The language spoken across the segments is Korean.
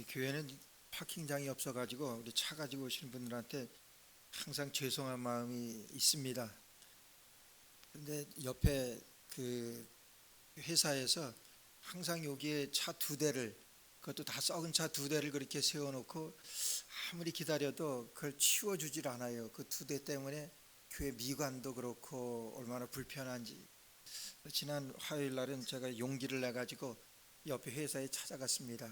교회는 파킹장이 없어가지고 우리 차 가지고 오시는 분들한테 항상 죄송한 마음이 있습니다. 근데 옆에 그 회사에서 항상 여기에 차 두 대를, 그것도 다 썩은 차 두 대를 그렇게 세워놓고 아무리 기다려도 그걸 치워주질 않아요. 그 두 대 때문에 교회 미관도 그렇고 얼마나 불편한지. 지난 화요일 날은 제가 용기를 내 가지고 옆에 회사에 찾아갔습니다.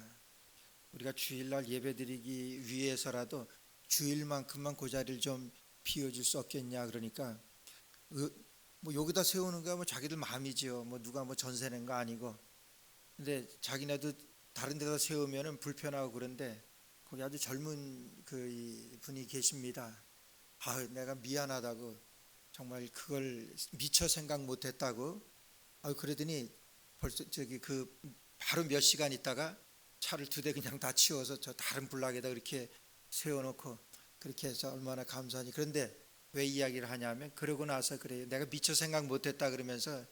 우리가 주일날 예배드리기 위해서라도 주일만큼만 그 자리를 좀 비워줄 수 없겠냐. 그러니까 뭐 여기다 세우는 거야 뭐 자기들 마음이지요. 뭐 누가 뭐 전세 낸 거 아니고. 근데 자기네도 다른 데다 세우면은 불편하고 그런데 거기 아주 젊은 그 분이 계십니다. 아, 내가 미안하다고, 정말 그걸 미처 생각 못했다고. 아, 그러더니 벌써 저기 그 바로 몇 시간 있다가 차를 두 대 그냥 다 치워서 저 다른 블락에다 그렇게 세워놓고 그렇게 해서 얼마나 감사하니. 그런데 왜 이야기를 하냐면, 그러고 나서 그래요. 내가 미처 생각 못했다 그러면서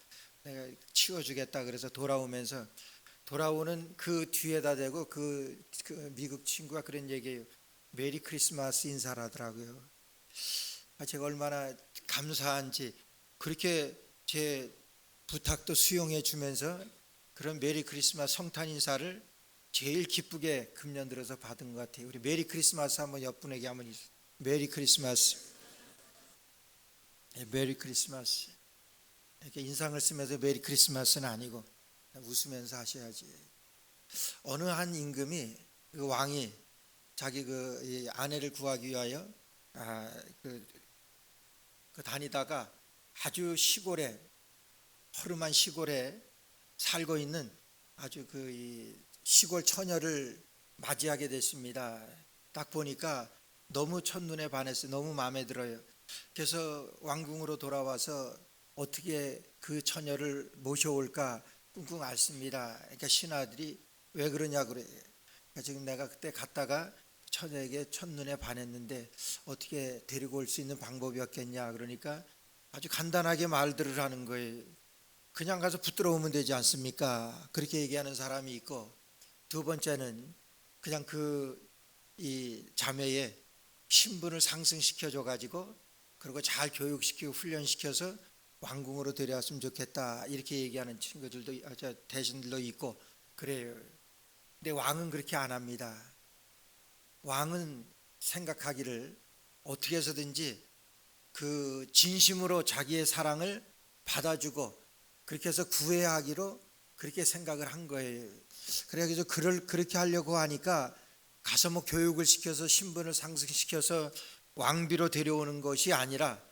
내가 치워주겠다 그래서 돌아오는 그 뒤에다 대고 그 미국 친구가 그런 얘기예요. 메리 크리스마스 인사를 하더라고요. 제가 얼마나 감사한지, 그렇게 제 부탁도 수용해 주면서 그런 메리 크리스마스 성탄 인사를 제일 기쁘게 금년 들어서 받은 것 같아요. 우리 메리 크리스마스 한번 옆분에게 한번 메리 크리스마스. 메리 크리스마스. 이렇게 인상을 쓰면서 메리 크리스마스는 아니고 웃으면서 하셔야지. 어느 한 임금이, 그 왕이 자기 그 아내를 구하기 위하여 그 다니다가 아주 시골에, 허름한 시골에 살고 있는 아주 그 시골 처녀를 맞이하게 됐습니다. 딱 보니까 너무 첫눈에 반했어요. 너무 마음에 들어요. 그래서 왕궁으로 돌아와서 어떻게 그 처녀를 모셔올까 끙끙 앓습니다. 그러니까 신하들이 왜 그러냐 그래요. 그러니까 지금 내가 그때 갔다가 처녀에게 첫눈에 반했는데 어떻게 데리고 올 수 있는 방법이 없겠냐. 그러니까 아주 간단하게 말들을 하는 거예요. 그냥 가서 붙들어 오면 되지 않습니까? 그렇게 얘기하는 사람이 있고, 두 번째는 그냥 이 자매의 신분을 상승시켜 줘 가지고, 그리고 잘 교육시키고 훈련시켜서 왕궁으로 데려왔으면 좋겠다, 이렇게 얘기하는 친구들도, 대신들도 있고 그래요. 근데 왕은 그렇게 안 합니다. 왕은 생각하기를 어떻게 해서든지 그 진심으로 자기의 사랑을 받아주고 그렇게 해서 구해야 하기로 그렇게 생각을 한 거예요. 그래서 그렇게 하려고 하니까 가서 뭐 교육을 시켜서 신분을 상승시켜서 왕비로 데려오는 것이 아니라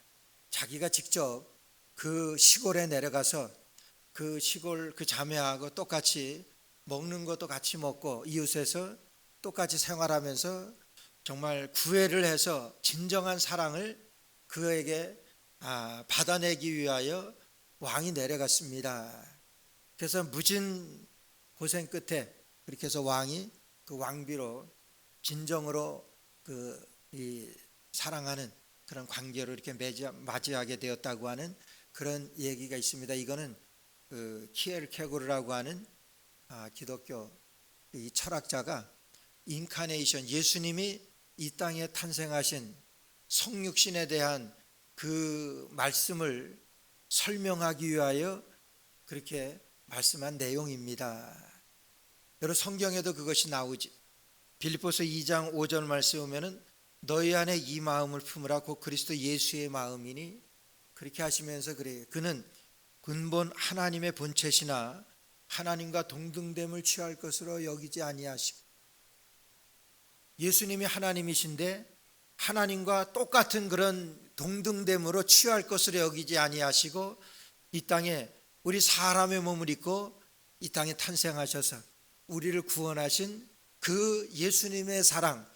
자기가 직접 그 시골에 내려가서 그 시골 그 자매하고 똑같이 먹는 것도 같이 먹고 이웃에서 똑같이 생활하면서 정말 구애를 해서 진정한 사랑을 그에게 받아내기 위하여 왕이 내려갔습니다. 그래서 무진 고생 끝에 그렇게 해서 왕이 그 왕비로 진정으로 이 사랑하는 그런 관계로 이렇게 맞이하게 되었다고 하는 그런 얘기가 있습니다. 이거는 그 키에르케고르라고 하는 기독교 이 철학자가 인카네이션, 예수님이 이 땅에 탄생하신 성육신에 대한 그 말씀을 설명하기 위하여 그렇게 말씀한 내용입니다. 여러 성경에도 그것이 나오지. 빌립보서 2장 5절 말씀 보면은 너희 안에 이 마음을 품으라 곧 그리스도 예수의 마음이니, 그렇게 하시면서 그래요. 그는 근본 하나님의 본체시나 하나님과 동등됨을 취할 것으로 여기지 아니하시고, 예수님이 하나님이신데 하나님과 똑같은 그런 동등됨으로 취할 것으로 여기지 아니하시고 이 땅에 우리 사람의 몸을 입고 이 땅에 탄생하셔서 우리를 구원하신 그 예수님의 사랑,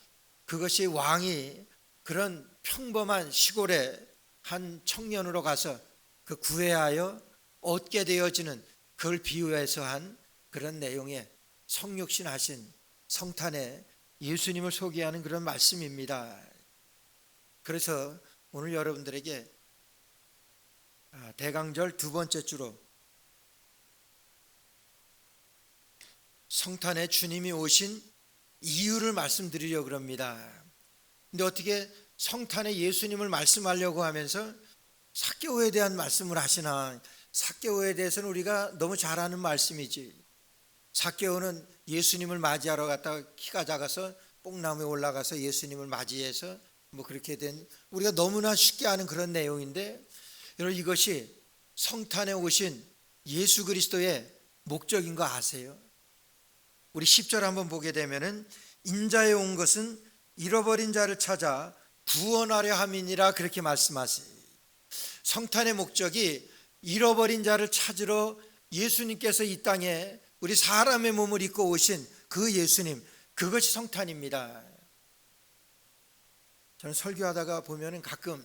그것이 왕이 그런 평범한 시골의 한 청년으로 가서 그 구애하여 얻게 되어지는, 그걸 비유해서 한 그런 내용의 성육신 하신 성탄의 예수님을 소개하는 그런 말씀입니다. 그래서 오늘 여러분들에게 대강절 두 번째 주로 성탄에 주님이 오신 이유를 말씀드리려고 합니다. 근데 어떻게 성탄에 예수님을 말씀하려고 하면서 삭개오에 대한 말씀을 하시나? 삭개오에 대해서는 우리가 너무 잘 아는 말씀이지. 삭개오는 예수님을 맞이하러 갔다가 키가 작아서 뽕나무에 올라가서 예수님을 맞이해서 뭐 그렇게 된, 우리가 너무나 쉽게 아는 그런 내용인데, 여러분 이것이 성탄에 오신 예수 그리스도의 목적인 거 아세요? 우리 10절 한번 보게 되면은 인자에 온 것은 잃어버린 자를 찾아 구원하려 함이니라, 그렇게 말씀하세요. 성탄의 목적이 잃어버린 자를 찾으러 예수님께서 이 땅에 우리 사람의 몸을 입고 오신 그 예수님, 그것이 성탄입니다. 저는 설교하다가 보면은 가끔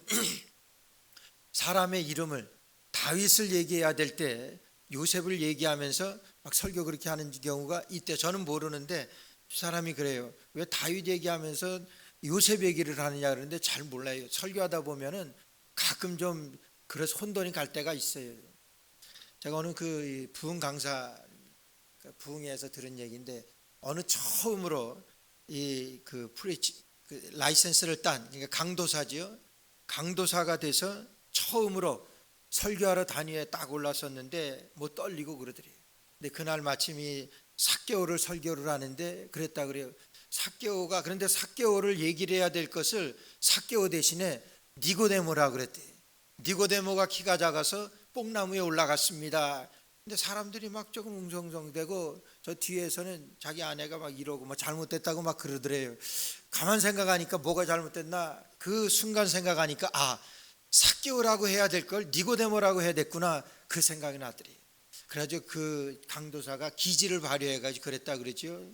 사람의 이름을, 다윗을 얘기해야 될 때 요셉을 얘기하면서 막 설교 그렇게 하는 경우가 있대. 저는 모르는데 사람이 그래요. 왜 다윗 얘기하면서 요셉 얘기를 하느냐 그러는데 잘 몰라요. 설교하다 보면은 가끔 좀 그래서 혼돈이 갈 때가 있어요. 제가 어느 그 부흥 강사, 부흥회에서 들은 얘기인데, 어느 처음으로 이 그 프리치 그 라이센스를 딴, 그러니까 강도사지요. 강도사가 돼서 처음으로 설교하러 단위에 딱 올랐었는데 뭐 떨리고 그러더래요. 근데 그날 마침 이 삭개오를 설교를 하는데 그랬다 그래요. 삭개오가, 그런데 삭개오를 얘기를 해야 될 것을 삭개오 대신에 니고데모라 그랬대. 니고데모가 키가 작아서 뽕나무에 올라갔습니다. 근데 사람들이 막 조금 웅성웅성대고 저 뒤에서는 자기 아내가 막 이러고 뭐 잘못됐다고 막 그러더래요. 가만 생각하니까 뭐가 잘못됐나, 그 순간 생각하니까 삭개오라고 해야 될 걸 니고데모라고 해야 됐구나, 그 생각이 나더래요. 그래가지고 그 강도사가 기지를 발휘해가지고 그랬다 그랬죠.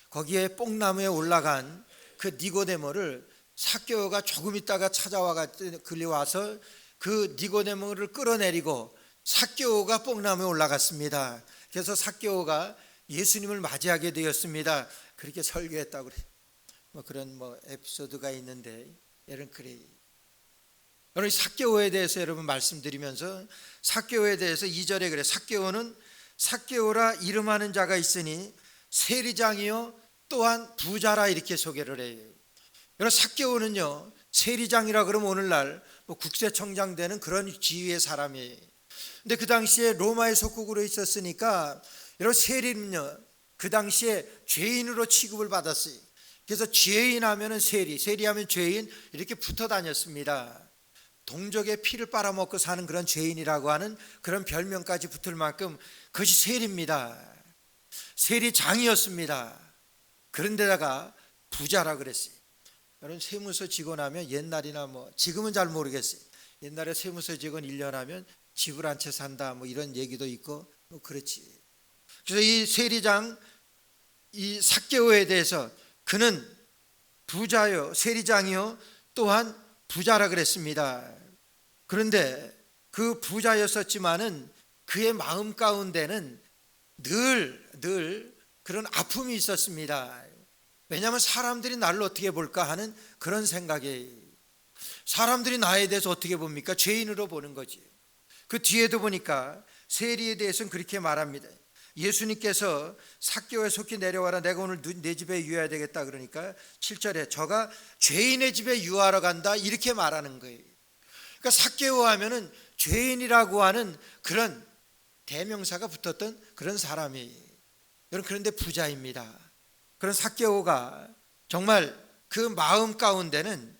거기에 뽕나무에 올라간 그 니고데모를 삭개오가 조금 있다가 찾아와 끌려와서 그 니고데모를 끌어내리고 삭개오가 뽕나무에 올라갔습니다. 그래서 삭개오가 예수님을 맞이하게 되었습니다. 그렇게 설교했다고 그래요. 뭐 그런 뭐 에피소드가 있는데, 여러분 그래요. 여러분 삭개오에 대해서 여러분 말씀드리면서, 삭개오에 대해서 2절에 그래. 삭개오는 삭개오라 이름하는 자가 있으니 세리장이요 또한 부자라, 이렇게 소개를 해요. 여러분 삭개오는요, 세리장이라 그러면 오늘날 뭐 국세청장 되는 그런 지위의 사람이에요. 근데 그 당시에 로마의 속국으로 있었으니까 여러분 세리는요 그 당시에 죄인으로 취급을 받았어요. 그래서 죄인 하면은 세리, 세리하면 죄인, 이렇게 붙어 다녔습니다. 동족의 피를 빨아먹고 사는 그런 죄인이라고 하는 그런 별명까지 붙을 만큼 그것이 세리입니다. 세리장이었습니다. 그런데다가 부자라 그랬어요. 여러분 세무서 직원 하면 옛날이나 뭐 지금은 잘 모르겠어요. 옛날에 세무서 직원 1년 하면 집을 한 채 산다 뭐 이런 얘기도 있고 뭐 그렇지. 그래서 이 세리장, 이 삭개오에 대해서 그는 부자요, 세리장이요 또한 부자라 그랬습니다. 그런데 그 부자였었지만은 그의 마음 가운데는 늘 그런 아픔이 있었습니다. 왜냐하면 사람들이 나를 어떻게 볼까 하는 그런 생각에, 사람들이 나에 대해서 어떻게 봅니까? 죄인으로 보는 거지. 그 뒤에도 보니까 세리에 대해서는 그렇게 말합니다. 예수님께서 삭개오에 속히 내려와라, 내가 오늘 내 집에 유하여야 되겠다 그러니까 7절에 저가 죄인의 집에 유하러 간다, 이렇게 말하는 거예요. 그러니까 삭개오 하면은 죄인이라고 하는 그런 대명사가 붙었던 그런 사람이에요. 여러분 그런데 부자입니다. 그런 삭개오가 정말 그 마음 가운데는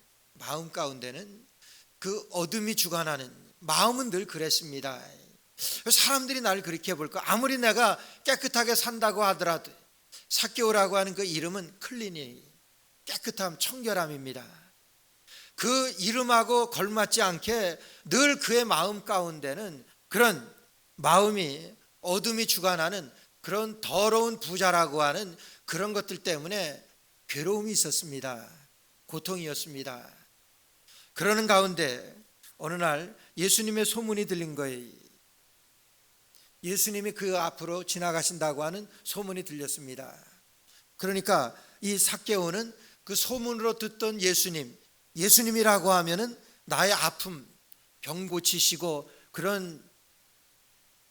그 어둠이 주관하는, 마음은 늘 그랬습니다. 사람들이 나를 그렇게 볼까? 아무리 내가 깨끗하게 산다고 하더라도 삭개오라고 하는 그 이름은 클린이, 깨끗함, 청결함입니다. 그 이름하고 걸맞지 않게 늘 그의 마음 가운데는 그런 마음이, 어둠이 주관하는 그런 더러운 부자라고 하는 그런 것들 때문에 괴로움이 있었습니다. 고통이었습니다. 그러는 가운데 어느 날 예수님의 소문이 들린 거예요. 예수님이 그 앞으로 지나가신다고 하는 소문이 들렸습니다. 그러니까 이 삭개오는 그 소문으로 듣던 예수님이라고 하면은 나의 아픔, 병 고치시고 그런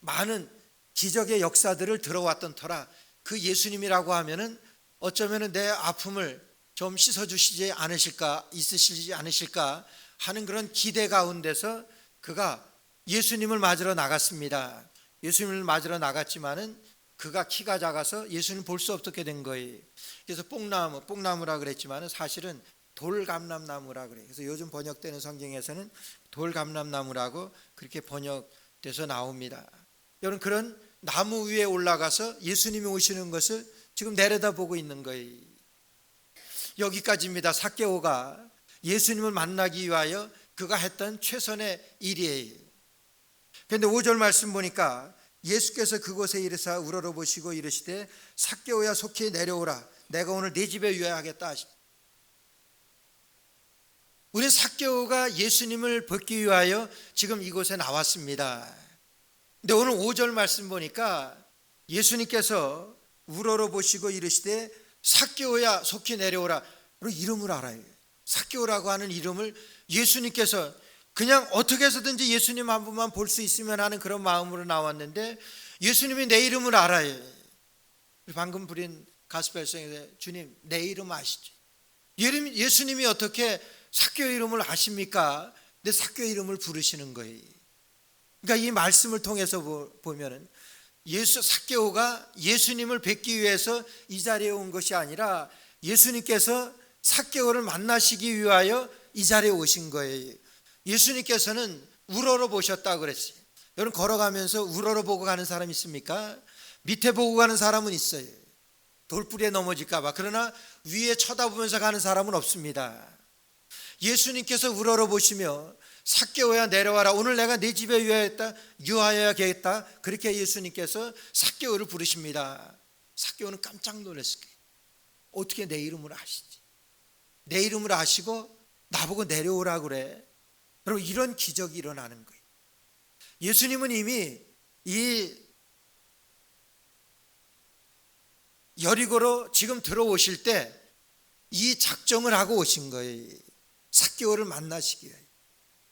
많은 기적의 역사들을 들어왔던 터라 그 예수님이라고 하면은 어쩌면 내 아픔을 좀 씻어주시지 않으실까, 있으시지 않으실까 하는 그런 기대 가운데서 그가 예수님을 맞으러 나갔습니다. 예수님을 맞으러 나갔지만은 그가 키가 작아서 예수님 볼 수 없게 된 거예요. 그래서 뽕나무라 그랬지만은 사실은 돌감람나무라 그래요. 그래서 요즘 번역되는 성경에서는 돌감람나무라고 그렇게 번역돼서 나옵니다. 여러분, 그런 나무 위에 올라가서 예수님이 오시는 것을 지금 내려다보고 있는 거예요. 여기까지입니다. 삭개오가 예수님을 만나기 위하여 그가 했던 최선의 일이에요. 그런데 5절 말씀 보니까 예수께서 그곳에 이르사 우러러보시고 이르시되 삭개오야 속히 내려오라. 내가 오늘 네 집에 유하겠다 하십니다. 우리는 삭개오가 예수님을 뵙기 위하여 지금 이곳에 나왔습니다. 근데 오늘 5절 말씀 보니까 예수님께서 우러러보시고 이르시되 삭개오야 속히 내려오라. 이름을 알아요. 삭개오라고 하는 이름을 예수님께서 그냥 어떻게 해서든지 예수님 한 분만 볼 수 있으면 하는 그런 마음으로 나왔는데 예수님이 내 이름을 알아요. 방금 부린 가스펠성에서 주님 내 이름 아시죠? 예수님이 어떻게 삭개오 이름을 아십니까? 내 삭개오 이름을 부르시는 거예요. 그러니까 이 말씀을 통해서 보면은 삭개오가 예수님을 뵙기 위해서 이 자리에 온 것이 아니라 예수님께서 삭개오를 만나시기 위하여 이 자리에 오신 거예요. 예수님께서는 우러러 보셨다고 그랬어요. 여러분, 걸어가면서 우러러 보고 가는 사람 있습니까? 밑에 보고 가는 사람은 있어요. 돌부리에 넘어질까 봐. 그러나 위에 쳐다보면서 가는 사람은 없습니다. 예수님께서 우러러 보시며 삭개오야 내려와라. 오늘 내가 네 집에 유하여야겠다. 그렇게 예수님께서 삭개오를 부르십니다. 삭개오는 깜짝 놀랐을 거예요. 어떻게 내 이름을 아시지? 내 이름을 아시고 나보고 내려오라 그래. 여러분, 이런 기적이 일어나는 거예요. 예수님은 이미 이 여리고로 지금 들어오실 때 이 작정을 하고 오신 거예요. 삭개오를 만나시기 위하여.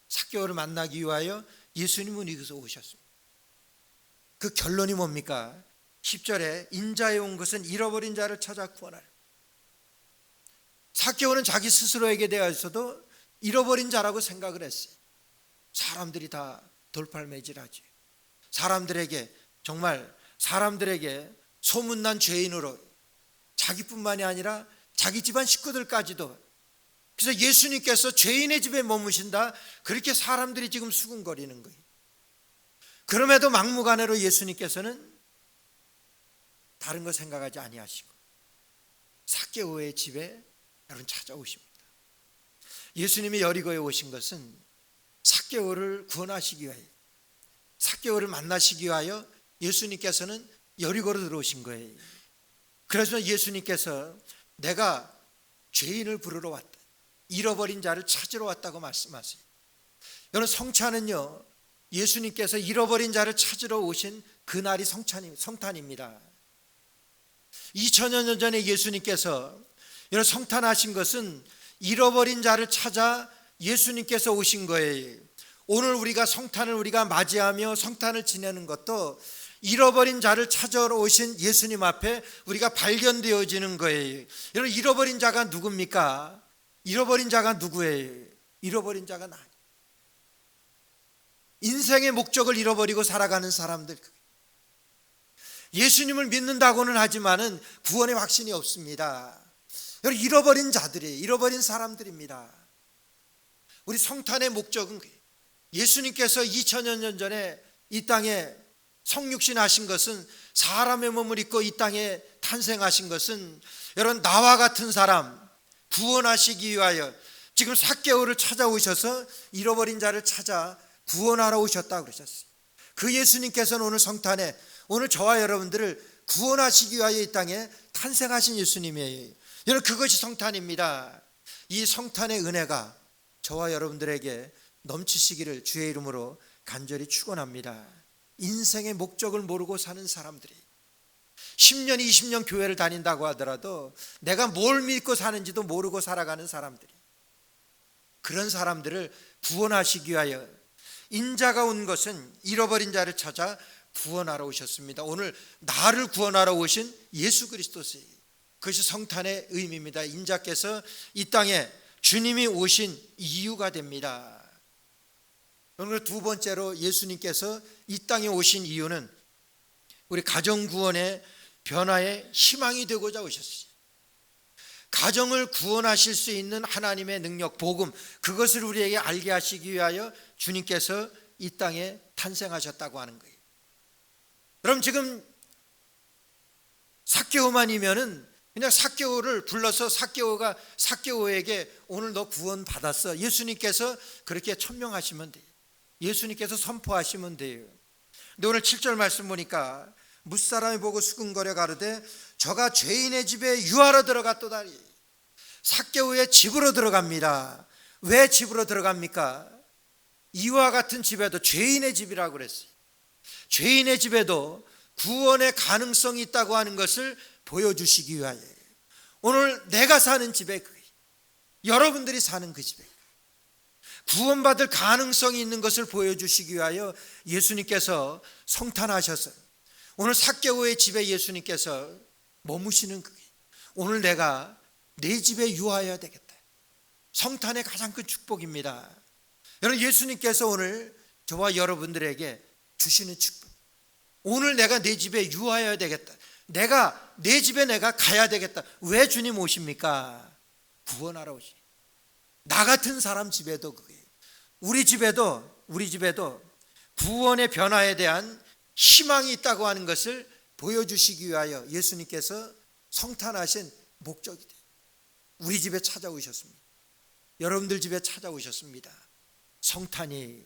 삭개오를 만나기 위하여 예수님은 여기서 오셨습니다. 그 결론이 뭡니까? 10절에 인자에 온 것은 잃어버린 자를 찾아 구원하라. 삭개오는 자기 스스로에게 대해서도 잃어버린 자라고 생각을 했어요. 사람들이 다 돌팔매질하지. 정말 사람들에게 소문난 죄인으로 자기뿐만이 아니라 자기 집안 식구들까지도. 그래서 예수님께서 죄인의 집에 머무신다. 그렇게 사람들이 지금 수군거리는 거예요. 그럼에도 막무가내로 예수님께서는 다른 거 생각하지 아니하시고 삭개오의 집에 여러분 찾아오십니다. 예수님이 여리고에 오신 것은 삭개오를 구원하시기 위하여, 삭개오를 만나시기 위하여 예수님께서는 여리고로 들어오신 거예요. 그래서 예수님께서 내가 죄인을 부르러 왔다, 잃어버린 자를 찾으러 왔다고 말씀하세요. 여러분, 성찬은요, 예수님께서 잃어버린 자를 찾으러 오신 그날이 성탄입니다. 2000년 전에 예수님께서 여러분 성탄하신 것은 잃어버린 자를 찾아 예수님께서 오신 거예요. 오늘 우리가 성탄을 맞이하며 성탄을 지내는 것도 잃어버린 자를 찾아러 오신 예수님 앞에 우리가 발견되어지는 거예요. 여러분, 잃어버린 자가 누굽니까? 잃어버린 자가 누구예요? 잃어버린 자가 나. 인생의 목적을 잃어버리고 살아가는 사람들. 예수님을 믿는다고는 하지만은 구원의 확신이 없습니다. 여러분, 잃어버린 자들이에요. 잃어버린 사람들입니다. 우리 성탄의 목적은 예수님께서 2000년 전에 이 땅에 성육신 하신 것은, 사람의 몸을 입고 이 땅에 탄생하신 것은 여러분 나와 같은 사람 구원하시기 위하여 지금 삭개오를 찾아오셔서 잃어버린 자를 찾아 구원하러 오셨다고 그러셨어요. 그 예수님께서는 오늘 성탄에 오늘 저와 여러분들을 구원하시기 위하여 이 땅에 탄생하신 예수님이에요. 여러분, 그것이 성탄입니다. 이 성탄의 은혜가 저와 여러분들에게 넘치시기를 주의 이름으로 간절히 축원합니다. 인생의 목적을 모르고 사는 사람들이 10년 20년 교회를 다닌다고 하더라도 내가 뭘 믿고 사는지도 모르고 살아가는 사람들이, 그런 사람들을 구원하시기 위하여 인자가 온 것은 잃어버린 자를 찾아 구원하러 오셨습니다. 오늘 나를 구원하러 오신 예수 그리스도세요. 그것이 성탄의 의미입니다. 인자께서 이 땅에 주님이 오신 이유가 됩니다. 오늘 두 번째로 예수님께서 이 땅에 오신 이유는 우리 가정 구원의 변화의 희망이 되고자 오셨어요. 가정을 구원하실 수 있는 하나님의 능력, 복음, 그것을 우리에게 알게 하시기 위하여 주님께서 이 땅에 탄생하셨다고 하는 거예요. 그럼 지금 삭개오만이면은 그냥 삭개오를 불러서 삭개오에게 오늘 너 구원 받았어, 예수님께서 그렇게 천명하시면 돼요. 예수님께서 선포하시면 돼요. 근데 오늘 7절 말씀 보니까 무사람이 보고 수근거려 가로되 저가 죄인의 집에 유하러 들어갔도다리. 삭개오의 집으로 들어갑니다. 왜 집으로 들어갑니까? 이와 같은 집에도, 죄인의 집이라고 그랬어요. 죄인의 집에도 구원의 가능성이 있다고 하는 것을 보여주시기 위하여 오늘 내가 사는 집에, 여러분들이 사는 그 집에 구원받을 가능성이 있는 것을 보여주시기 위하여 예수님께서 성탄하셔서 오늘 삭개오의 집에 예수님께서 머무시는 그게 오늘 내가 내 집에 유하여야 되겠다. 성탄의 가장 큰 축복입니다. 여러분, 예수님께서 오늘 저와 여러분들에게 주시는 축복, 오늘 내가 내 집에 유하여야 되겠다. 내가 내 집에 내가 가야 되겠다. 왜 주님 오십니까? 구원하러 오시. 나 같은 사람 집에도 그게, 우리 집에도 구원의 변화에 대한 희망이 있다고 하는 것을 보여주시기 위하여 예수님께서 성탄하신 목적이 돼요. 우리 집에 찾아오셨습니다. 여러분들 집에 찾아오셨습니다. 성탄이,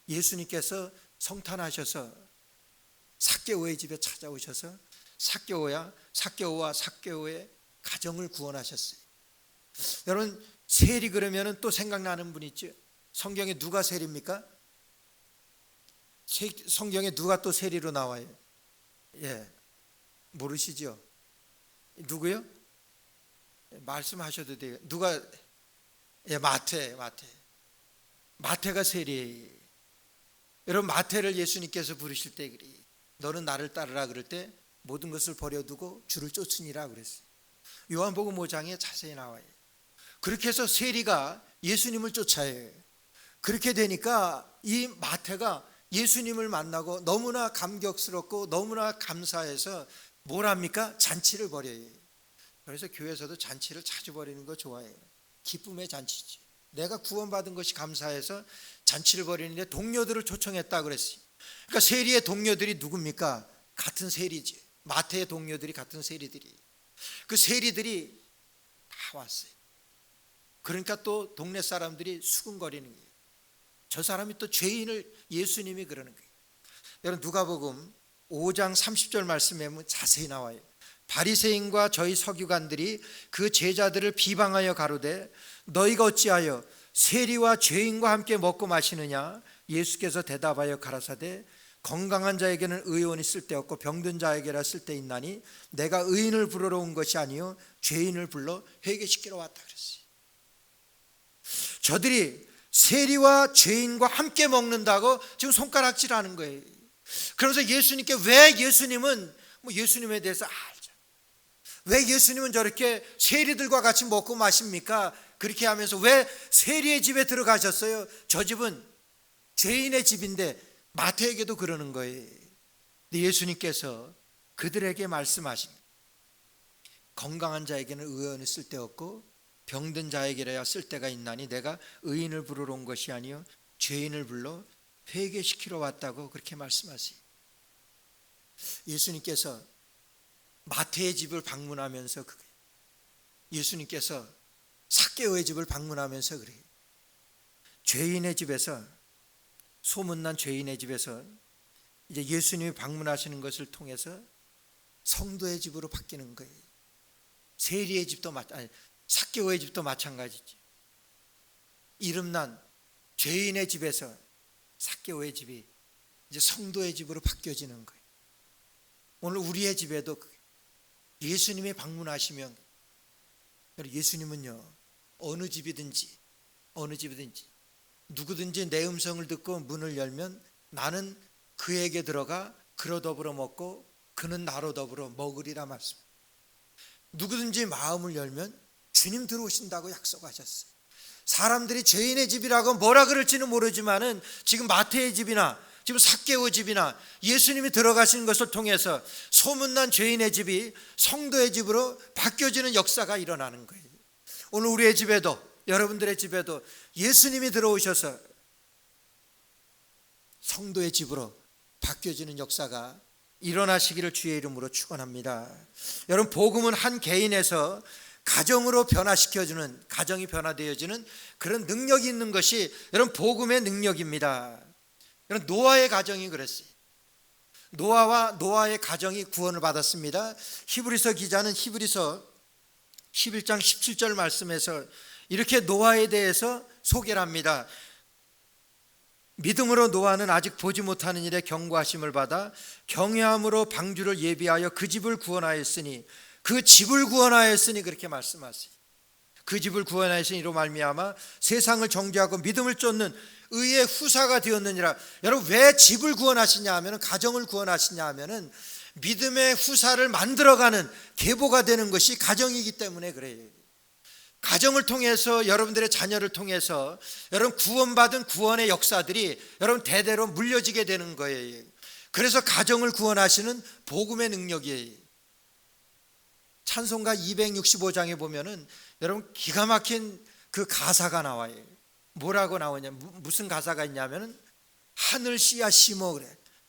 예수님께서 성탄하셔서 삭개오의 집에 찾아오셔서 삭개오와 삭개오의 가정을 구원하셨어요. 여러분, 세리 그러면 또 생각나는 분 있죠? 성경에 누가 세리입니까? 성경에 누가 또 세리로 나와요? 예, 모르시죠? 누구요? 말씀하셔도 돼요. 누가? 예, 마태가 세리예요. 여러분, 마태를 예수님께서 부르실 때 그래, 너는 나를 따르라 그럴 때 모든 것을 버려두고 주를 쫓으니라 그랬어요. 요한복음 5장에 자세히 나와요. 그렇게 해서 세리가 예수님을 쫓아요. 그렇게 되니까 이 마태가 예수님을 만나고 너무나 감격스럽고 너무나 감사해서 뭘 합니까? 잔치를 벌여요. 그래서 교회에서도 잔치를 자주 벌이는 거 좋아해요. 기쁨의 잔치지. 내가 구원받은 것이 감사해서 잔치를 벌이는데 동료들을 초청했다 그랬어요. 그러니까 세리의 동료들이 누굽니까? 같은 세리지. 마태의 동료들이 같은 세리들이. 그 세리들이 다 왔어요. 그러니까 또 동네 사람들이 수근거리는 거예요. 저 사람이 또 죄인을, 예수님이 그러는 거예요. 여러분, 누가복음 5장 30절 말씀에 보면 자세히 나와요. 바리새인과 저희 서기관들이 그 제자들을 비방하여 가로되 너희가 어찌하여 세리와 죄인과 함께 먹고 마시느냐? 예수께서 대답하여 가라사대 건강한 자에게는 의원이 쓸데없고 병든 자에게라 쓸데있나니 내가 의인을 부르러 온 것이 아니요 죄인을 불러 회개시키러 왔다 그랬어요. 저들이 세리와 죄인과 함께 먹는다고 지금 손가락질하는 거예요. 그러면서 예수님께, 왜 예수님은 예수님에 대해서 알죠. 왜 예수님은 저렇게 세리들과 같이 먹고 마십니까? 그렇게 하면서 왜 세리의 집에 들어가셨어요? 저 집은 죄인의 집인데, 마태에게도 그러는 거예요. 근데 예수님께서 그들에게 말씀하십니다. 건강한 자에게는 의원이 쓸데없고 병든 자에게라야 쓸데가 있나니 내가 의인을 부르러 온 것이 아니요 죄인을 불러 회개시키러 왔다고 그렇게 말씀하세요. 예수님께서 마태의 집을 방문하면서 그래, 예수님께서 삭개오의 집을 방문하면서 그래요. 죄인의 집에서, 소문난 죄인의 집에서 이제 예수님이 방문하시는 것을 통해서 성도의 집으로 바뀌는 거예요. 세리의 집도 삭개오의 집도 마찬가지지. 이름난 죄인의 집에서 삭개오의 집이 이제 성도의 집으로 바뀌어지는 거예요. 오늘 우리의 집에도 예수님이 방문하시면, 예수님은요 어느 집이든지 누구든지 내 음성을 듣고 문을 열면 나는 그에게 들어가 그로 더불어 먹고 그는 나로 더불어 먹으리라 말씀. 누구든지 마음을 열면 주님 들어오신다고 약속하셨어요. 사람들이 죄인의 집이라고 뭐라 그럴지는 모르지만은 지금 마태의 집이나 지금 삭개오 집이나 예수님이 들어가신 것을 통해서 소문난 죄인의 집이 성도의 집으로 바뀌어지는 역사가 일어나는 거예요. 오늘 우리의 집에도, 여러분들의 집에도 예수님이 들어오셔서 성도의 집으로 바뀌어지는 역사가 일어나시기를 주의 이름으로 축원합니다. 여러분, 복음은 한 개인에서 가정으로 변화시켜주는, 가정이 변화되어지는 그런 능력이 있는 것이 여러분 복음의 능력입니다. 여러분, 노아의 가정이 그랬어요. 노아의 가정이 구원을 받았습니다. 히브리서 기자는 히브리서 11장 17절 말씀에서 이렇게 노아에 대해서 소개를 합니다. 믿음으로 노아는 아직 보지 못하는 일에 경고하심을 받아 경외함으로 방주를 예비하여 그 집을 구원하였으니 그렇게 말씀하세요. 그 집을 구원하였으니로 말미암아 세상을 정죄하고 믿음을 쫓는 의의 후사가 되었느니라. 여러분, 왜 집을 구원하시냐 하면, 가정을 구원하시냐 하면 믿음의 후사를 만들어가는 계보가 되는 것이 가정이기 때문에 그래요. 가정을 통해서, 여러분들의 자녀를 통해서 여러분 구원받은 구원의 역사들이 여러분 대대로 물려지게 되는 거예요. 그래서 가정을 구원하시는 복음의 능력이에요. 찬송가 265장에 보면은 여러분 기가 막힌 그 가사가 나와요. 뭐라고 나오냐, 무슨 가사가 있냐면은 하늘 씨앗 심어, 그래.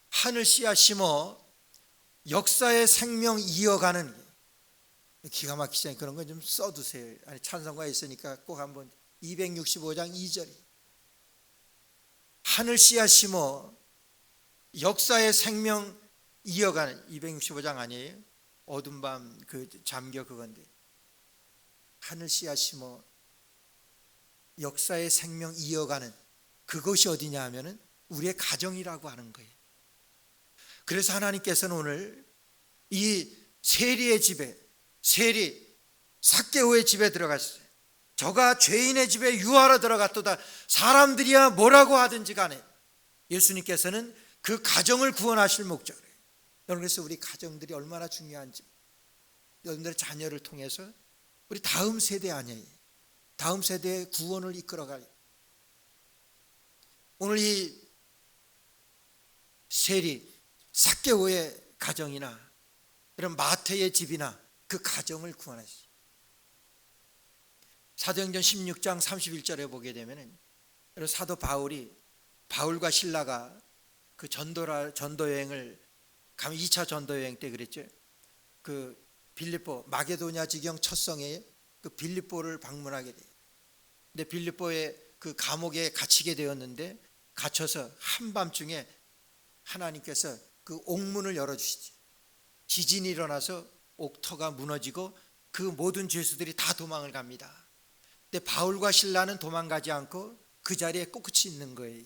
하늘 씨앗 심어 역사의 생명 이어가는, 기가 막히잖아요. 그런 건 좀 써두세요. 아니, 찬송가에 있으니까 꼭 한번. 265장 2절이 하늘 씨앗 심어 역사의 생명 이어가는, 265장 아니에요? 어둠 밤 그 잠겨 그건데, 하늘 씨앗 심어 역사의 생명 이어가는 그것이 어디냐 하면은 우리의 가정이라고 하는 거예요. 그래서 하나님께서는 오늘 이 세리의 집에, 삭개오의 집에 들어갔어요. 저가 죄인의 집에 유하러 들어갔도다. 사람들이야 뭐라고 하든지 간에 예수님께서는 그 가정을 구원하실 목적이에요. 여러분, 그래서 우리 가정들이 얼마나 중요한지, 여러분들의 자녀를 통해서 우리 다음 세대 아니에요. 다음 세대의 구원을 이끌어갈, 오늘 이 삭개오의 가정이나 이런 마태의 집이나 그 가정을 구원하시죠. 사도행전 16장 31절에 보게 되면 사도 바울과 신라가 그 전도 여행을 가면 2차 전도 여행 때 그랬죠. 그 빌립보 마게도냐 지경 첫 성에 그 빌립보를 방문하게 돼요. 근데 빌립보의 그 감옥에 갇히게 되었는데, 갇혀서 한밤중에 하나님께서 그 옥문을 열어주시지. 지진이 일어나서 옥터가 무너지고 그 모든 죄수들이 다 도망을 갑니다. 근데 바울과 신라는 도망가지 않고 그 자리에 꼿꼿이 있는 거예요.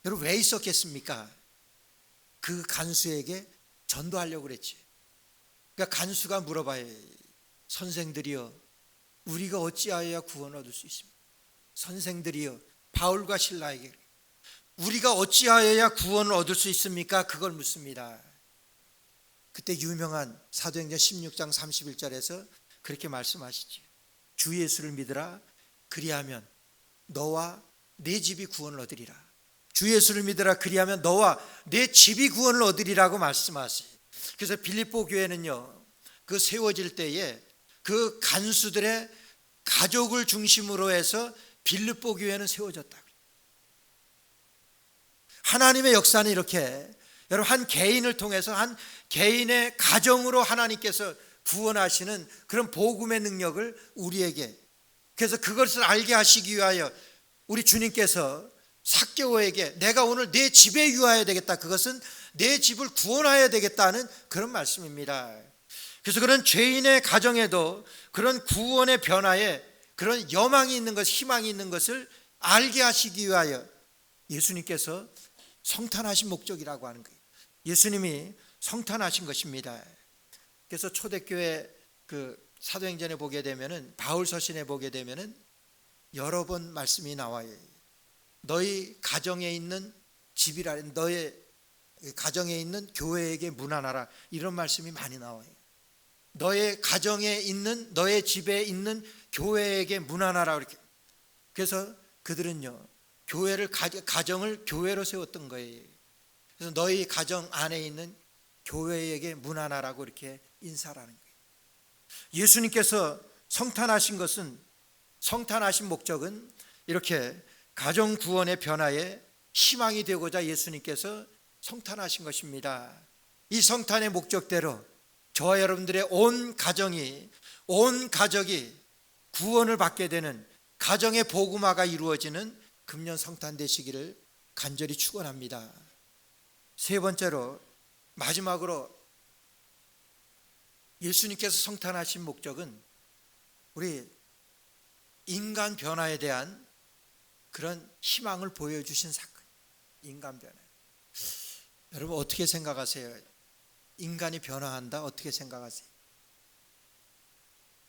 여러분, 왜 있었겠습니까? 그 간수에게 전도하려고 그랬지. 그러니까 간수가 물어봐요. 선생들이여, 우리가 어찌하여야 구원 얻을 수 있습니까? 선생들이여, 바울과 신라에게 우리가 어찌하여야 구원을 얻을 수 있습니까? 그걸 묻습니다. 그때 유명한 사도행전 16장 31절에서 그렇게 말씀하시죠. 주 예수를 믿으라. 그리하면 너와 네 집이 구원을 얻으리라. 주 예수를 믿으라. 그리하면 너와 네 집이 구원을 얻으리라고 말씀하세요. 그래서 빌립보 교회는요, 그 세워질 때에 그 간수들의 가족을 중심으로 해서 빌립보 교회는 세워졌다. 하나님의 역사는 이렇게, 여러분, 한 개인을 통해서 한 개인의 가정으로 하나님께서 구원하시는 그런 복음의 능력을 우리에게, 그래서 그것을 알게 하시기 위하여 우리 주님께서 삭개오에게 내가 오늘 내 집에 유하여야 되겠다, 그것은 내 집을 구원해야 되겠다는 그런 말씀입니다. 그래서 그런 죄인의 가정에도 그런 구원의 변화에 그런 여망이 있는 것, 희망이 있는 것을 알게 하시기 위하여 예수님께서 성탄하신 목적이라고 하는 거예요. 예수님이 성탄하신 것입니다. 그래서 초대교회 그 사도행전에 보게 되면은, 바울 서신에 보게 되면은 여러 번 말씀이 나와요. 너희 가정에 있는 집이라, 너의 가정에 있는 교회에게 문안하라, 이런 말씀이 많이 나와요. 너의 가정에 있는, 너의 집에 있는 교회에게 문안하라. 이렇게. 그래서 그들은요, 가정을 교회로 세웠던 거예요. 그래서 너희 가정 안에 있는 교회에게 문안하라고 이렇게 인사를 하는 거예요. 예수님께서 성탄하신 목적은 이렇게 가정 구원의 변화에 희망이 되고자 예수님께서 성탄하신 것입니다. 이 성탄의 목적대로 저와 여러분들의 온 가정이, 온 가족이 구원을 받게 되는 가정의 복음화가 이루어지는 금년 성탄 되시기를 간절히 축원합니다. 세 번째로, 마지막으로 예수님께서 성탄하신 목적은 우리 인간 변화에 대한 그런 희망을 보여주신 사건. 인간 변화. 여러분 어떻게 생각하세요? 인간이 변화한다? 어떻게 생각하세요?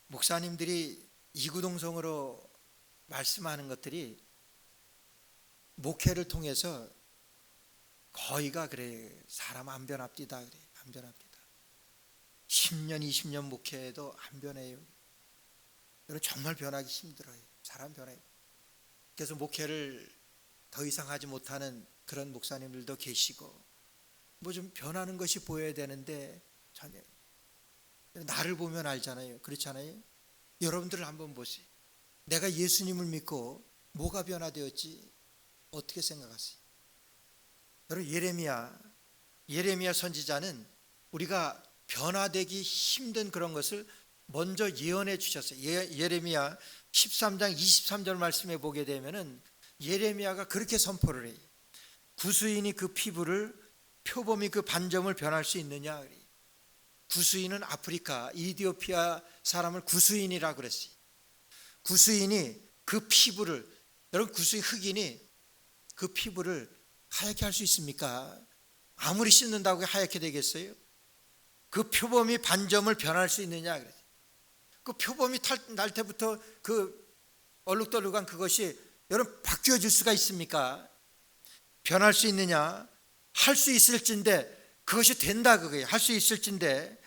목사님들이 이구동성으로 말씀하는 것들이 목회를 통해서 거의가 그래. 사람 안 변합디다. 그래. 안 변합디다. 10년 20년 목회해도 안 변해요. 여러분 정말 변하기 힘들어요. 사람 변해요. 그래서 목회를 더 이상 하지 못하는 그런 목사님들도 계시고, 뭐 좀 변하는 것이 보여야 되는데 전혀. 나를 보면 알잖아요. 그렇잖아요. 여러분들을 한번 보세요. 내가 예수님을 믿고 뭐가 변화되었지? 어떻게 생각하세요? 여러분 예레미야 선지자는 우리가 변화되기 힘든 그런 것을 먼저 예언해 주셨어요. 예레미야 13장 23절 말씀에 보게 되면은 예레미야가 그렇게 선포를 해요. 구수인이 그 피부를, 표범이 그 반점을 변할 수 있느냐? 구수인은 아프리카 이디오피아 사람을 구수인이라고 그랬어요. 구수인이 그 피부를, 여러분 흑인이 그 피부를 하얗게 할 수 있습니까? 아무리 씻는다고 하얗게 되겠어요? 그 표범이 반점을 변할 수 있느냐? 그 표범이 날 때부터 그 얼룩덜룩한 그것이 여러분 바뀌어질 수가 있습니까? 변할 수 있느냐? 할 수 있을진데, 그것이 된다 그거예요. 할 수 있을진데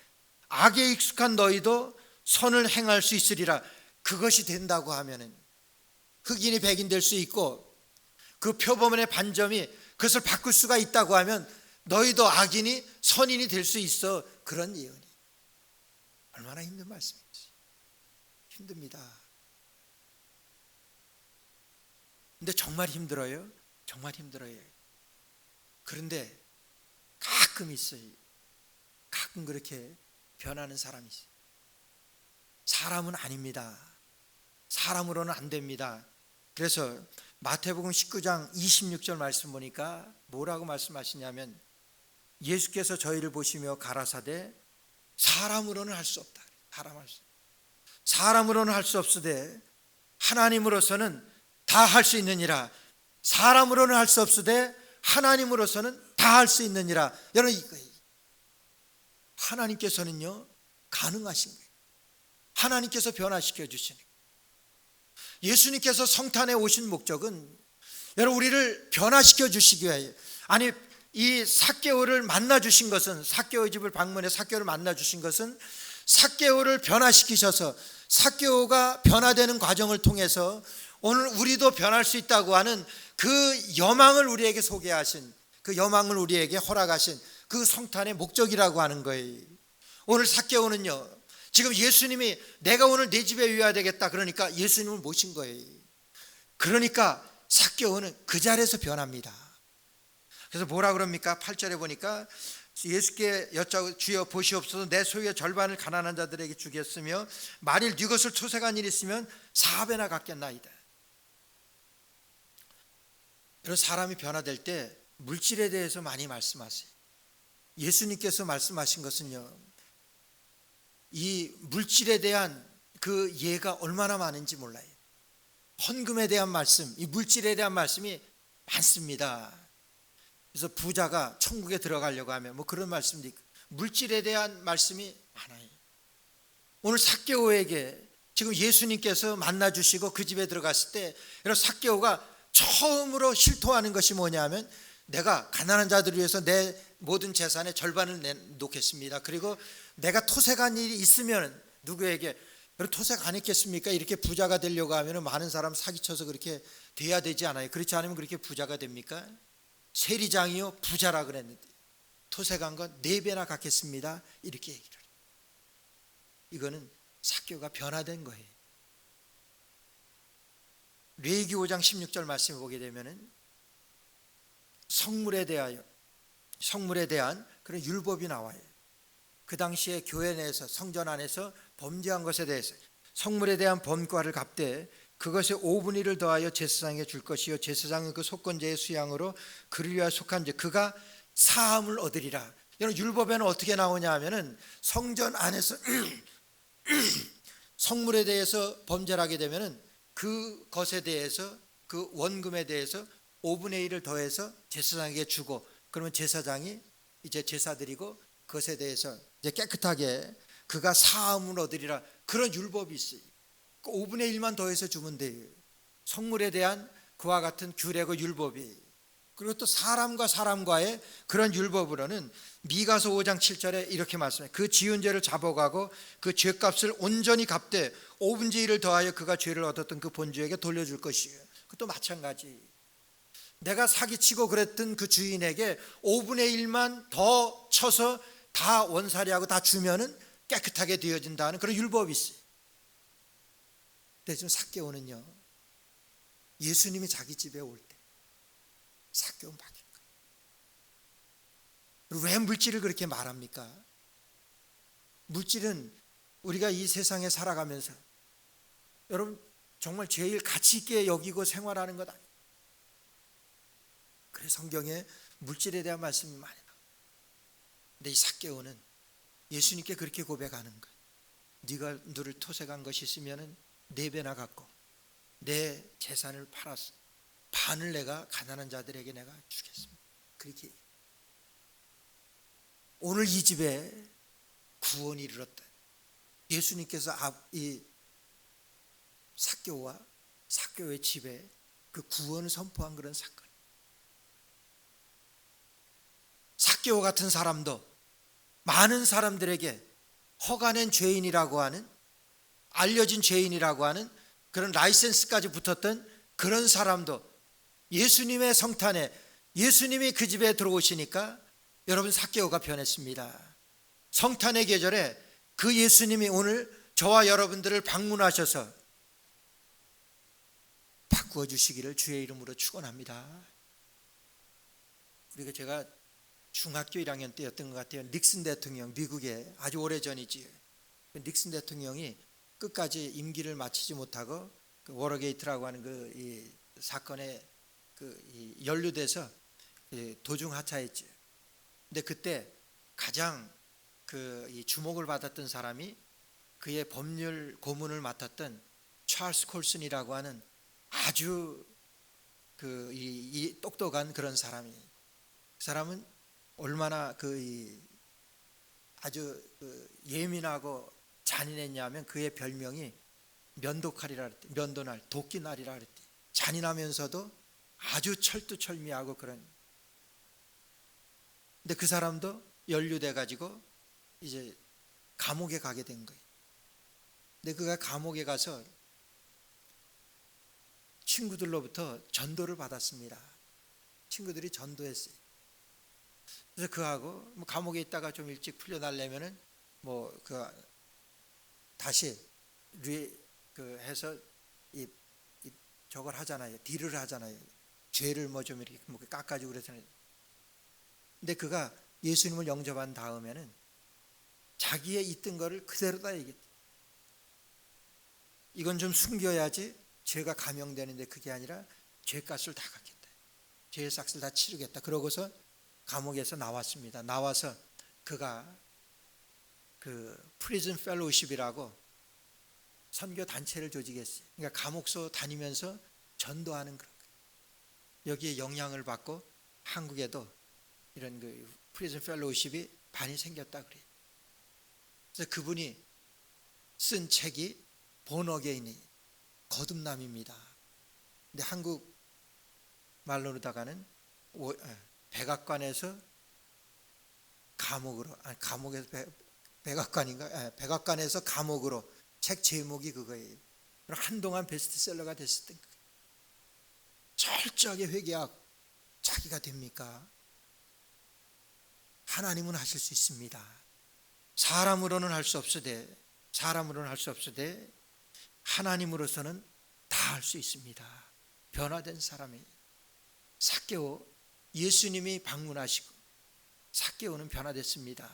악에 익숙한 너희도 선을 행할 수 있으리라. 그것이 된다고 하면은 흑인이 백인 될 수 있고 그 표범의 반점이 그것을 바꿀 수가 있다고 하면 너희도 악인이 선인이 될 수 있어. 그런 예언이 얼마나 힘든 말씀인지. 힘듭니다. 근데 정말 힘들어요. 정말 힘들어요. 그런데 가끔 있어요. 가끔 그렇게 변하는 사람이 있어요. 사람은 아닙니다. 사람으로는 안 됩니다. 그래서 마태복음 19장 26절 말씀 보니까 뭐라고 말씀하시냐면, 예수께서 저희를 보시며 가라사대 사람으로는 할 수 없다. 사람으로는 할 수 없으되 하나님으로서는 다 할 수 있느니라. 사람으로는 할 수 없으되 하나님으로서는 다 할 수 있느니라. 여러분 이거예요. 하나님께서는요 가능하신 거예요. 하나님께서 변화시켜 주시는 거예요. 예수님께서 성탄에 오신 목적은 여러분 우리를 변화시켜 주시기 위하여, 아니 이 삭개오를 만나 주신 것은, 삭개오의 집을 방문해 삭개오를 만나 주신 것은 삭개오를 변화시키셔서 삭개오가 변화되는 과정을 통해서 오늘 우리도 변할 수 있다고 하는 그 여망을 우리에게 소개하신, 그 여망을 우리에게 허락하신 그 성탄의 목적이라고 하는 거예요. 오늘 삭개오는요 지금 예수님이 내가 오늘 내 집에 와야 되겠다 그러니까 예수님을 모신 거예요. 그러니까 삭개오는 그 자리에서 변합니다. 그래서 뭐라 그럽니까? 8절에 보니까 예수께 여짜고 주여 보시옵소서 내 소유의 절반을 가난한 자들에게 주겠으며 만일 네 것을 토색한 일이 있으면 4배나 갚겠나이다. 여러분 사람이 변화될 때 물질에 대해서 많이 말씀하세요. 예수님께서 말씀하신 것은요 이 물질에 대한 그 예가 얼마나 많은지 몰라요. 헌금에 대한 말씀, 이 물질에 대한 말씀이 많습니다. 그래서 부자가 천국에 들어가려고 하면 뭐 그런 말씀도 있고 물질에 대한 말씀이 많아요. 오늘 삭개오에게 지금 예수님께서 만나 주시고 그 집에 들어갔을 때 여러분 삭개오가 처음으로 실토하는 것이 뭐냐면, 내가 가난한 자들을 위해서 내 모든 재산의 절반을 놓겠습니다. 그리고 내가 토색한 일이 있으면 누구에게 여러분 토색 안 했겠습니까? 이렇게 부자가 되려고 하면 많은 사람 사기쳐서 그렇게 돼야 되지 않아요? 그렇지 않으면 그렇게 부자가 됩니까? 세리장이요 부자라 그랬는데 토색한 건 4배나 갚겠습니다 이렇게 얘기를 해요. 이거는 삭개오가 변화된 거예요. 레위기 5장 16절 말씀을 보게 되면은 성물에 대한 그런 율법이 나와요. 그 당시에 교회 내에서 성전 안에서 범죄한 것에 대해서 성물에 대한 범과를 갚되 그것의 5분의 1을 더하여 제사장에게 줄 것이요 제사장은 그 속건제의 수양으로 그를 위하여 속한 자 그가 사함을 얻으리라. 여러분 율법에는 어떻게 나오냐 하면은 성전 안에서 성물에 대해서 범죄를 하게 되면은 그것에 대해서 그 원금에 대해서 5분의 1을 더해서 제사장에게 주고 그러면 제사장이 이제 제사 드리고 그것에 대해서 이제 깨끗하게 그가 사함을 얻으리라. 그런 율법이 있어요. 그 5분의 1만 더해서 주면 돼요. 성물에 대한 그와 같은 규례고 율법이. 그리고 또 사람과 사람과의 그런 율법으로는 미가서 5장 7절에 이렇게 말씀해요. 그 지은 죄를 잡아가고 그 죄값을 온전히 갚되 5분의 1을 더하여 그가 죄를 얻었던 그 본주에게 돌려줄 것이에요. 그것도 마찬가지. 내가 사기치고 그랬던 그 주인에게 5분의 1만 더 쳐서 다 원살이하고 다 주면은 깨끗하게 되어진다는 그런 율법이 있어요. 근데 지금 삭개오는요 예수님이 자기 집에 올 때 삭개오는 바뀐 거예요. 왜 물질을 그렇게 말합니까? 물질은 우리가 이 세상에 살아가면서 여러분 정말 제일 가치 있게 여기고 생활하는 것 아니에요. 그래서 성경에 물질에 대한 말씀이 많이 나와요. 근데 이 삭개오는 예수님께 그렇게 고백하는 거예요. 네가 너를 토색한 것이 있으면 4배나 갖고 내 재산을 팔아서 반을 내가 가난한 자들에게 내가 주겠습니다. 그렇게 오늘 이 집에 구원이 이르렀다. 예수님께서 이 삭개오의 집에 그 구원을 선포한 그런 사건. 삭개오 같은 사람도 많은 사람들에게 허가낸 죄인이라고 하는 알려진 죄인이라고 하는 그런 라이센스까지 붙었던 그런 사람도 예수님의 성탄에 예수님이 그 집에 들어오시니까 여러분 삭개오가 변했습니다. 성탄의 계절에 그 예수님이 오늘 저와 여러분들을 방문하셔서 바꾸어 주시기를 주의 이름으로 축원합니다. 그리고 제가 중학교 1학년 때였던 것 같아요. 닉슨 대통령, 미국의 아주 오래전이지. 닉슨 대통령이 끝까지 임기를 마치지 못하고 그 워터게이트라고 하는 이 사건에 연루돼서 도중 하차했죠. 근데 그때 가장 이 주목을 받았던 사람이 그의 법률 고문을 맡았던 찰스 콜슨이라고 하는 아주 이 똑똑한 그런 사람이에요. 그 사람은 얼마나 아주 예민하고 잔인했냐면 그의 별명이 면도칼이라 그랬대. 면도날, 도끼날이라 그랬대. 잔인하면서도 아주 철두철미하고 그런. 근데 그 사람도 연루돼 가지고 이제 감옥에 가게 된 거예요. 근데 그가 감옥에 가서 친구들로부터 전도를 받았습니다. 친구들이 전도했어요. 그래서 그하고 감옥에 있다가 좀 일찍 풀려나려면은 다시 해서 저걸 하잖아요. 딜을 하잖아요. 죄를 좀 이렇게 깎아주고 그러잖아요. 근데 그가 예수님을 영접한 다음에는 자기의 있던 거를 그대로 다 얘기했대. 이건 좀 숨겨야지 죄가 감형되는데 그게 아니라 죄값을 다 갚겠다. 죄의 싹을 다 치르겠다. 그러고서 감옥에서 나왔습니다. 나와서 그가 프리즌 펠로우십이라고 선교 단체를 조직했어요. 그러니까 감옥소 다니면서 전도하는 그런 거예요. 여기에 영향을 받고 한국에도 이런 프리즌 펠로우십이 반이 생겼다 그래요. 그래서 그분이 쓴 책이 본 어게인이 거듭남입니다. 근데 한국 말로다가는 백악관에서 감옥에서 백악관에서 감옥으로, 책 제목이 그거예요. 한동안 베스트셀러가 됐었던 거예요. 철저하게 회개하고 자기가 됩니까? 하나님은 하실 수 있습니다. 사람으로는 할 수 없으되 하나님으로서는 다 할 수 있습니다. 변화된 사람이 삭개오, 예수님이 방문하시고 삭개오는 변화됐습니다.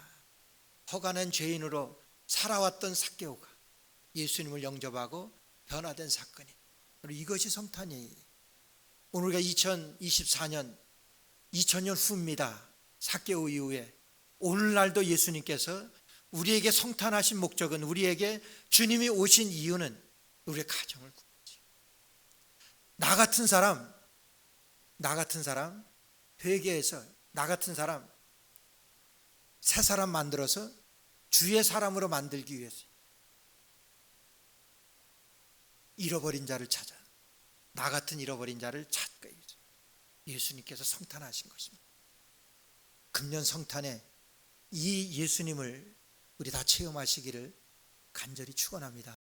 허간한 죄인으로 살아왔던 삭개오가 예수님을 영접하고 변화된 사건이, 이것이 성탄이에요. 오늘가 2024년 2000년 후입니다. 삭개오 이후에 오늘날도 예수님께서 우리에게 성탄하신 목적은, 우리에게 주님이 오신 이유는 우리의 가정을 구하지. 나 같은 사람 회개해서, 나 같은 사람 새 사람 만들어서 주의 사람으로 만들기 위해서 잃어버린 자를 찾아, 나 같은 잃어버린 자를 찾기 위해서 예수님께서 성탄하신 것입니다. 금년 성탄에 이 예수님을 우리 다 체험하시기를 간절히 축원합니다.